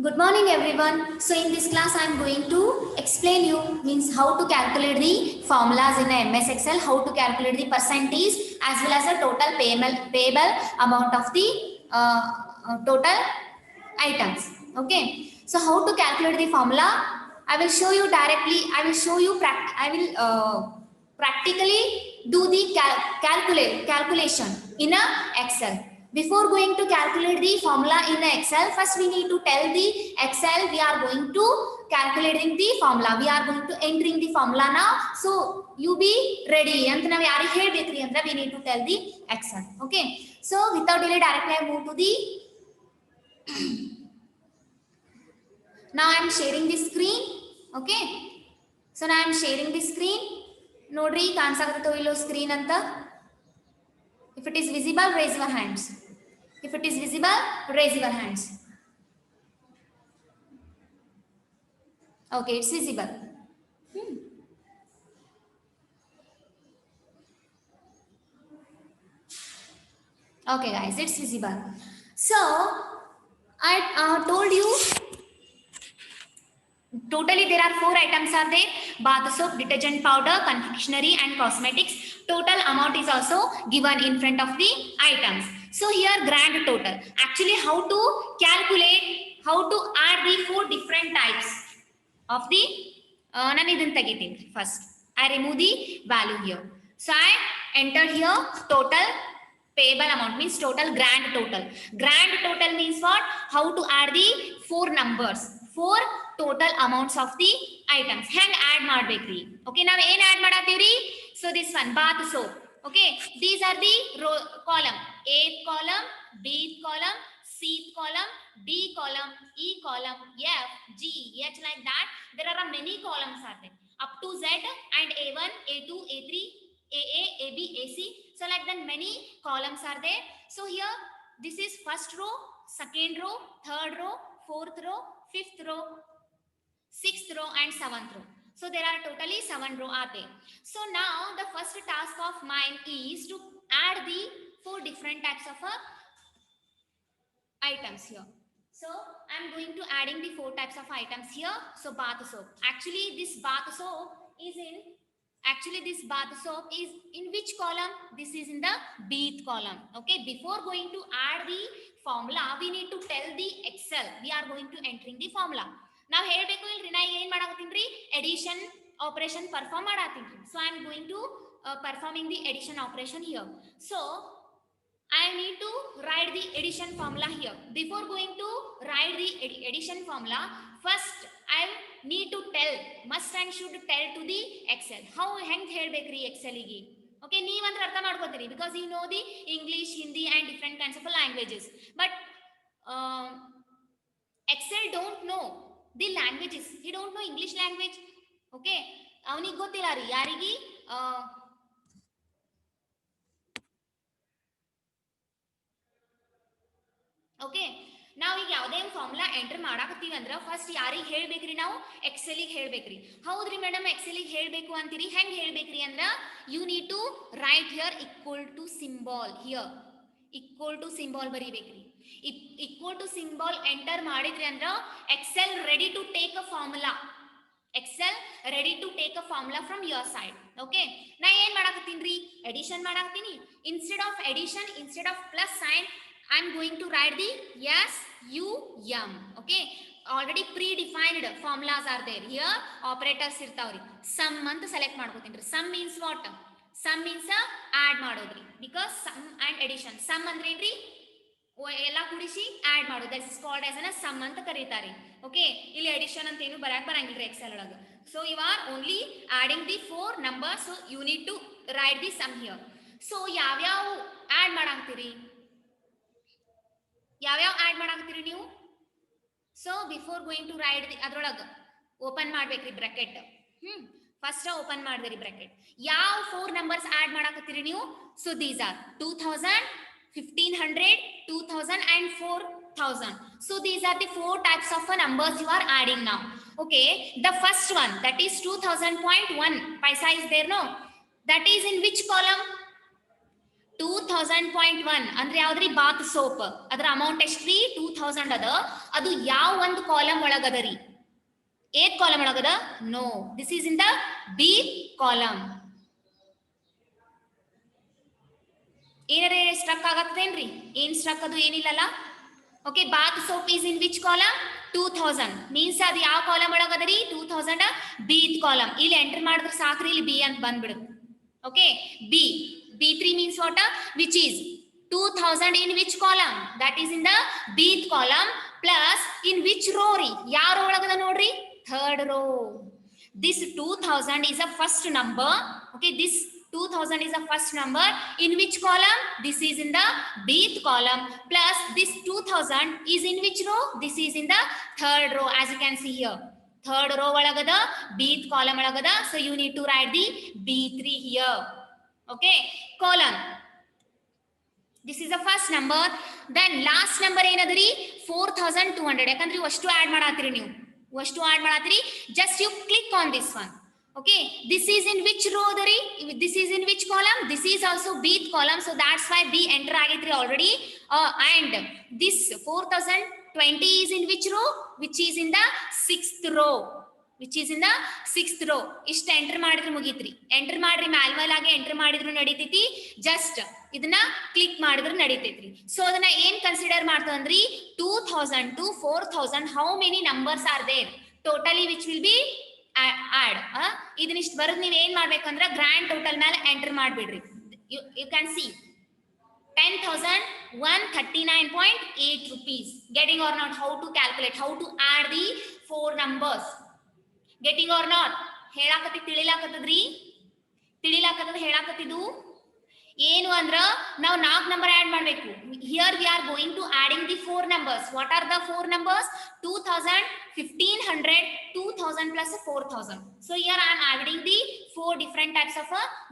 Good morning everyone. So in this class I am going to explain you means how to calculate the formulas in a MS Excel, how to calculate the percentage as well as the total payable amount of the total items. Okay. So how to calculate the formula? I will show you directly. I will show you. I will practically do the calculation in a Excel. Before going to calculate the formula in Excel, first we need to tell the Excel we are going to calculating the formula. We are going to entering the formula now. So you be ready. And now we need to tell the Excel. Okay. So without delay, directly I move to the. Now I am sharing the screen. Okay. So now I am sharing the screen. Nodri ಕಾಣಿಸಾಕತ್ತೋ ಇಲ್ಲೋ screen ಅಂತ. If it is visible, raise your hands. If it is visible, raise your hands. Okay, it's visible. Okay, guys, it's visible. So, I told you, totally there are 4 items are there. Bath soap, detergent powder, confectionery and cosmetics. Total amount is also given in front of the items. So here grand total. Actually how to calculate, how to add the 4 different types of the first I remove the value here. So I enter here total payable amount means total grand total. Grand total means what? How to add the 4 numbers, 4 total amounts of the items. Hang add madbekri. Okay, now ಏನು add ಮಾಡಾತೀವ್ರಿ? So this one bath soap. Okay, these are the row column. Eighth column, Bth column, Cth column, D column, E column, F, G, H, like that. There are many columns are there up to Z and A1, A2, A3, AA, AB, AC. So like that many columns are there. So here this is first row, second row, third row, fourth row, fifth row, sixth row and seventh row. So there are totally 7 row are there. So now the first task of mine is to add the 4 different types of items here. So I'm going to adding the 4 types of items here. So bath soap. Actually this bath soap is in which column? This is in the Bth column. Okay, before going to add the formula, we need to tell the Excel. We are going to entering the formula. Now ಹೇಳಬೇಕು ಇಲ್ರಿ ನಾ ಏನು ಮಾಡಾಕತ್ತೀನಿ addition operation perform ಮಾಡಾಕತ್ತೀನಿ. So I am going to performing the addition operation here. So I need to write the addition formula here. Before going to write the addition formula, first I need to tell, must and should tell to the Excel. How ಹೆಂಗ್ ಹೇಳಬೇಕ್ರಿ Excel ಗೆ? Okay, ನೀವಂದ್ರೆ ಅರ್ಥ ಮಾಡ್ಕೋತೀರಿ because you know the English, Hindi and different kinds of languages. But Excel don't know the languages. He don't know English language. Okay, ಅವನಿಗೆ ಗೊತ್ತಿಲ್ಲ ರೀ ಯಾರಿಗೆ okay ನಾವು ಈಗ ಯಾವುದೇ ಫಾರ್ಮುಲಾ ಎಂಟರ್ ಮಾಡಾಕತ್ತೀವಿ ಅಂದ್ರೆ ಫಸ್ಟ್ ಯಾರಿಗೆ ಹೇಳ್ಬೇಕ್ರಿ ನಾವು ಎಕ್ಸೆಲಿಗೆ ಹೇಳ್ಬೇಕ್ರಿ. ಹೌದ್ರಿ ಮೇಡಮ್ ಎಕ್ಸೆಲಿಗೆ ಹೇಳ್ಬೇಕು ಅಂತೀರಿ, ಹೆಂಗ್ ಹೇಳ್ಬೇಕ್ರಿ ಅಂದ್ರ you need to write here equal to symbol. Here equal to symbol ಬರೀಬೇಕ್ರಿ. ಈಕ್ವಲ್ ಟು ಸಿಂಬಾಲ್ ಎಂಟರ್ ಮಾಡಿದ್ರಿ ಅಂದ್ರ Excel ready to take a formula. Excel ready to take a formula from your side. Okay, ನಾ ಏನ್ ಮಾಡಾಕತ್ತೀನ್ರಿ addition ಮಾಡಾಕತ್ತೀನಿ. Instead of addition, instead of plus sign, I am going to write the SUM. Okay, already predefined formulas are there. Here operators irtavri. Sum ಅಂತ select ಮಾಡ್ಕೋತೀನ್ರಿ. Sum means what? Sum means add ಮಾಡೋದ್ರಿ. Because sum and addition. Sum ಅಂದ್ರೆ ಏನ್ರಿ ಎಲ್ಲ ಕೂಡಿಸಿ add ಮಾಡೋದು. That is called as a sum ಅಂತ ಕರೀತಾರೆ. Okay, ಇಲ್ಲಿ ಅಡಿಷನ್ ಅಂತ ಏನು ಬರಕ್ ಬರಂಗಿಲ್ಲ ಎಕ್ಸೆಲ್ ಒಳಗೆ. So you are only adding the 4 numbers. So you need to write the sum here. So ಯಾವ್ಯಾವ ಆಡ್ ಮಾಡಾಕ್ತೀರಿ, ಯಾವ್ಯಾವ ಆಡ್ ಮಾಡಾಕ್ತೀರಿ ನೀವು? So before going to write the ಅದ್ರೊಳಗೆ ಓಪನ್ ಮಾಡ್ಬೇಕ್ರಿ ಬ್ರಾಕೆಟ್. ಫಸ್ಟ್ ಓಪನ್ ಮಾಡಿದ್ರಿ ಬ್ರಾಕೆಟ್. ಯಾವ 4 ನಂಬರ್ಸ್ ಆಡ್ ಮಾಡಾಕತ್ತೀರಿ ನೀವು? So these are 2000, 1500, 2000 and 4000. So these are the 4 types of numbers you are adding now. Okay, the first one, that is 2000.1 paisa is there, no? That is in which column? 2000.1 ಅಂದ್ರೆ ಯಾವ್ದ್ರಿ bath soap ಅದರ amount ಎಷ್ಟ್ರಿ 2000 ಅದ ಅದು ಯಾವ ಒಂದು column ಒಳಗದ ರೀ ಏತ್ ಕಾಲಮ್ ಒಳಗದ no this is in the B column ಏನಾರೇ ಸ್ಟ್ರಕ್ ಆಗತ್ತೇನ್ರಿ ಏನ್ ಸ್ಟ್ರಕ್ ಅದು ಏನಿಲ್ಲಲ್ಲ okay bath soap is in which column 2000 means ಅದು ಯಾವ ಕಾಲಮ್ ಒಳಗದ ರೀ 2000 ಬಿ ಕಾಲಮ್ ಇಲ್ಲಿ ಎಂಟರ್ ಮಾಡಿದ್ರೆ ಸಾಕ್ರಿ ಇಲ್ಲಿ ಬಿ ಅಂತ ಬಂದ್ಬಿಡುತ್ತೆ okay b b3 means what which is 2000 in which column that is in the bth column plus in which row ri yaar row olagada nodri third row this 2000 is a first number okay this 2000 is a first number in which column this is in the bth column plus this 2000 is in which row this is in the third row as you can see here third row ಒಳಗದ bth column ಒಳಗದ so you need to write the b3 here okay column this is the first number then last number ಏನದರಿ 4200 ಯಾಕಂದ್ರೆ ಅಷ್ಟು add ಮಾಡಾತಿರಿ ನೀವು ಅಷ್ಟು add ಮಾಡಾತಿರಿ just you click on this one okay this is in which row dari this is in which column this is also bth column so that's why b enter ಆಗೈತ್ರಿ already and this 4020 is in which row which is in the 6th row which is in the 6th row ಇಷ್ಟ enter ಮಾಡಿದ್ರೆ ಮುಗೀತ್ರಿ enter ಮಾಡ್ರಿ ಮ್ಯಾಲ್ವಲ್ ಆಗಿ enter ಮಾಡಿದ್ರು ನಡೀತೈತಿ just ಇದನ್ನ click ಮಾಡಿದ್ರು ನಡೀತೈತ್ರಿ so ಅದನ್ನ ಏನ್ consider ಮಾಡ್ತಂದ್ರಿ 2000 to 4000 how many numbers are there totally which will be add ಇದನ್ನಿಷ್ಟು ಬರೋದು ನೀವು ಏನ್ ಮಾಡ್ಬೇಕಂದ್ರ ಗ್ರ್ಯಾಂಡ್ ಟೋಟಲ್ ಮೇಲೆ enter ಮಾಡ್ಬಿಡ್ರಿ you can see 10,139.8 rupees getting or not how to calculate how to add the four numbers getting or not ಹೇಳಾಕತ್ತಿ ತಿಳಿಲಾಕತ್ತದ್ರಿ ಹೇಳಾಕತ್ತಿದ್ದು ಏನು ಅಂದ್ರ ನಾವು 4 number add ಮಾಡಬೇಕು here we are going to adding the four numbers what are the four numbers 2000 1500 2000 plus 4000 so here I am adding the four different types of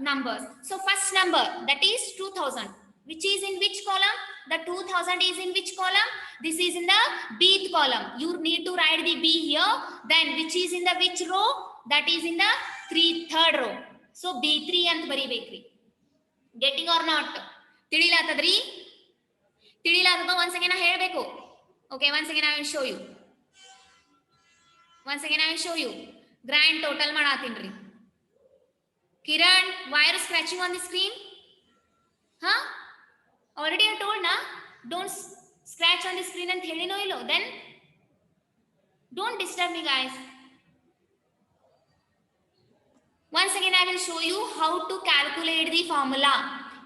numbers so first number that is 2000 which is in which column the 2000 is in which column this is in the bth column you need to write the b here then which is in the which row that is in the third row so b3 ಅಂತ ಬರಿಬೇಕ್ರಿ getting or not ತಿಳಿಲಾತದ್ರಿ once again ನಾ ಹೇಳಬೇಕು okay once again I will show you grand total ಮಾಡಾತೀನ್ರಿ Kiran why are you scratching on the screen huh already I told na don't scratch on the screen and helino illo then don't disturb me guys once again I will show you how to calculate the formula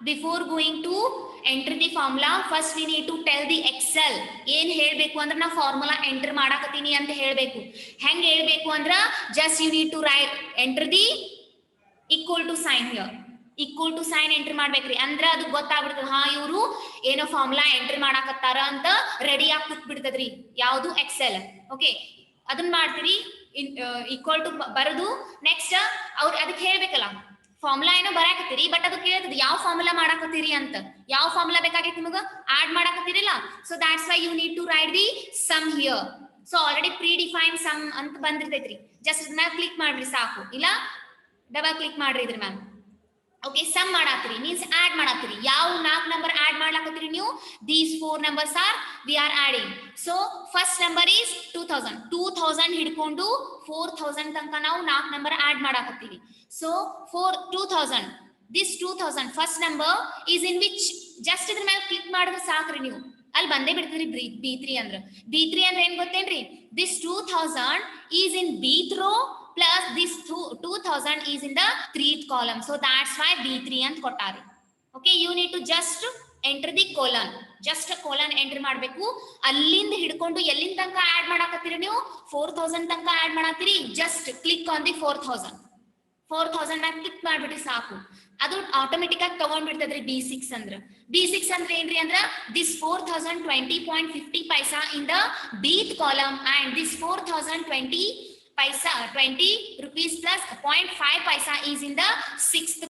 before going to enter the formula first we need to tell the excel ಏನ್ ಹೇಳಬೇಕು ಅಂದ್ರೆ ನಾ formula enter ಮಾಡಾಕತ್ತೀನಿ ಅಂತ ಹೇಳಬೇಕು ಹೆಂಗ್ ಹೇಳಬೇಕು ಅಂದ್ರ just you need to write enter the equal to sign here equal to sign enter ಮಾಡ್ಬೇಕ್ರಿ ಅಂದ್ರ ಅದು ಗೊತ್ತಾಗ್ಬಿಡ್ತದ ಹಾ ಇವರು ಏನೋ ಫಾರ್ಮುಲಾ ಎಂಟರ್ ಮಾಡಾಕತ್ತಾರ ಅಂತ ರೆಡಿ ಆಗಿ ಕೂತ್ಬಿಡ್ತದ್ರಿ ಯಾವುದು ಎಕ್ಸೆಲ್ ಓಕೆ ಅದನ್ನ ಮಾಡ್ತೀರಿ ಈಕ್ವಲ್ ಟು ಬರೋದು ನೆಕ್ಸ್ಟ್ ಅವ್ರು ಅದಕ್ಕೆ ಹೇಳ್ಬೇಕಲ್ಲ ಫಾರ್ಮುಲಾ ಏನೋ ಬರಾಕತ್ತೀರಿ ಬಟ್ ಅದು ಕೇಳ್ತದ ಯಾವ ಫಾರ್ಮುಲಾ ಮಾಡಾಕತ್ತೀರಿ ಅಂತ ಯಾವ ಫಾರ್ಮುಲಾ ಬೇಕಾಗೈತಿ ನಿಮಗ ಆಡ್ ಮಾಡಾಕತ್ತೀರಿಲ್ಲ so that's why you need to write the sum here so already predefine sum ಅಂತ ಬಂದಿರ್ತೈತ್ರಿ ಜಸ್ಟ್ ಇದನ್ನ ಕ್ಲಿಕ್ ಮಾಡ್ರಿ ಸಾಕು ಇಲ್ಲ ಡಬಲ್ ಕ್ಲಿಕ್ ಮಾಡ್ರಿ ಇದ್ರ ma'am okay sum ಮಾಡಾತ್ರಿ means add ಮಾಡಾತ್ರಿ ಯಾವ 4 ನಂಬರ್ add ಮಾಡ್ಲಾಕತ್ತೀರಿ ನೀವು these four numbers are we are adding so first number is 2000 ಹಿಡ್ಕೊಂಡು 4000 ತನಕ ನಾವು 4 number add ಮಾಡಾಕತ್ತೀವಿ so for 2000 this 2000 first number is in which just ಇದ್ರ ಮೇಲೆ click ಮಾಡಿದ್ರೆ ಸಾಕ್ರಿ ನೀವು ಅಲ್ಲಿ ಬಂದೇ ಬಿಡ್ತದ್ರಿ b3 ಅಂದ್ರೆ ಏನ್ ಗೊತ್ತೇನ್ರಿ this 2000 is in bth row plus this 2000 is in the third column so that's why b3 ಅಂತ ಕೊಟ್ಟಾರಿ okay you need to just enter the colon just a colon enter ಮಾಡಬೇಕು ಅಲ್ಲಿಂದ ಹಿಡ್ಕೊಂಡು ಎಲ್ಲಿಂದ ತನಕ ಆಡ್ ಮಾಡಾಕತ್ತೀರಿ ನೀವು 4000 ತನಕ add ಮಾಡಾತ್ತೀರಿ just click on the 4000 ಮ್ಯಾಗ ಕ್ಲಿಕ್ ಮಾಡ್ಬಿಟ್ರಿ ಸಾಕು ಅದು ಆಟೋಮೆಟಿಕ್ ಆಗಿ ತಗೊಂಡ್ಬಿಡ್ತದ್ರಿ b6 ಅಂದ್ರೆ ಏನ್ರಿ ಅಂದ್ರ this 4020.50 paisa in the bth column and this 4020 paisa 20 rupees plus 0.5 paisa is in the 6th